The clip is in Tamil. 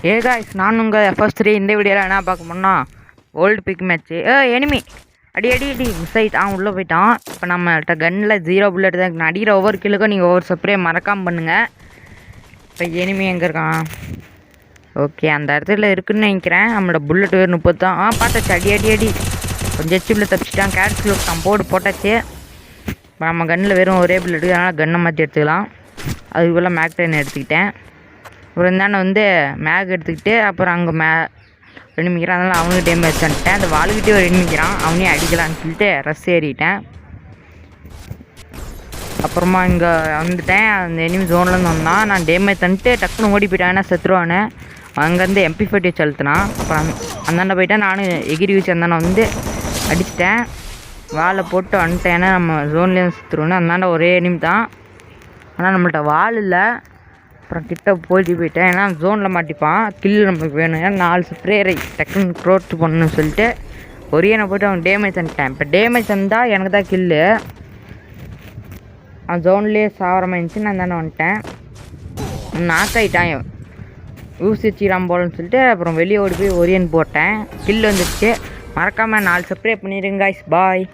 காய்ஸ், நான் உங்கள் FS3. இந்த வீடியோவில் என்ன பார்க்க போனா வேர்ல்டு பிக் மேட்ச்சு. எனிமி அடி அடி அடி மிஸ் ஆகிட்டான், உள்ளே போயிட்டான். இப்போ நம்மள்கிட்ட கன்னில் 0 புல்லட் தான் இருக்கு. அடிக்கிற ஒவ்வொரு கிலுக்கும் நீங்கள் ஒவ்வொரு ஸ்ப்ரே மறக்காமல் பண்ணுங்கள். இப்போ எனிமி எங்கே இருக்கான்? ஓகே, அந்த இடத்துல இருக்குதுன்னு நினைக்கிறேன். நம்மளோட புல்லட் வேறு 30 தான். பார்த்தாச்சு. அடி அடி அடி கொஞ்சம் ஹெச்பியில் தப்பிச்சிட்டான். கேட்ஸில் போட்டாச்சு. இப்போ நம்ம கன்னில் வெறும் ஒரே புல்லட், அதனால் கன்னை மாற்றி எடுத்துக்கலாம். அதுக்குள்ளே மேக் 10 எடுத்துக்கிட்டேன். அப்புறம் இருந்தானே மேக் எடுத்துக்கிட்டு அப்புறம் அங்கே ரெண்டுமிக்கிறான். அதனால் அவனுக்கு டைம் வச்சுட்டேன். அந்த வாளுக்கிட்டே ஒரு ரெண்டுமிக்கிறான், அவனையும் அடிக்கலான்னு சொல்லிட்டு ரஸ் ஏறிட்டேன். அப்புறமா இங்கே வந்துட்டேன். அந்த எனிமி ஜோன்லேருந்து வந்தான். நான் டேமேஜ் தந்துட்டு டக்குன்னு ஓடி போயிட்டேன். ஏன்னா செத்துருவானு. அங்கேருந்து MP40 செலுத்தினான். அப்புறம் அந்தாண்ட போயிட்டேன். நானும் எகிரி வச்சு அந்தாண்ட அடிச்சிட்டேன். வாழை போட்டு வந்துட்டேன். ஏன்னா நம்ம ஜோன்லேருந்து செத்துருவோன்னு. அந்தாண்ட ஒரே எனிமி தான். ஆனால் நம்மள்கிட்ட வால் இல்லை. அப்புறம் கிட்ட போயிட்டேன். ஏன்னா ஜோனில் மாட்டிப்பான். கில் நமக்கு வேணும். ஏன்னா 4 ஸ்ப்ரேரை டக்குன்னு க்ரோட் பண்ணணும்னு சொல்லிட்டு ஒரேனை போய்ட்டு அவன் டேமேஜ் தந்துட்டேன். இப்போ டேமேஜ் தந்தால் எனக்கு தான் கில்லு. அவன் ஜோன்லேயே சாவர மாதிரி இருந்துச்சு. நான் தானே வந்துட்டேன். நாக்காயிட்டான். ஊசி வச்சிக்கிறான் போலன்னு சொல்லிட்டு அப்புறம் வெளியே ஓடி போய் ஒரியன் போட்டேன். கில் வந்துடுச்சு. மறக்காமல் 4 ஸ்ப்ரே பண்ணிடுங்க காய்ஸ். பாய்.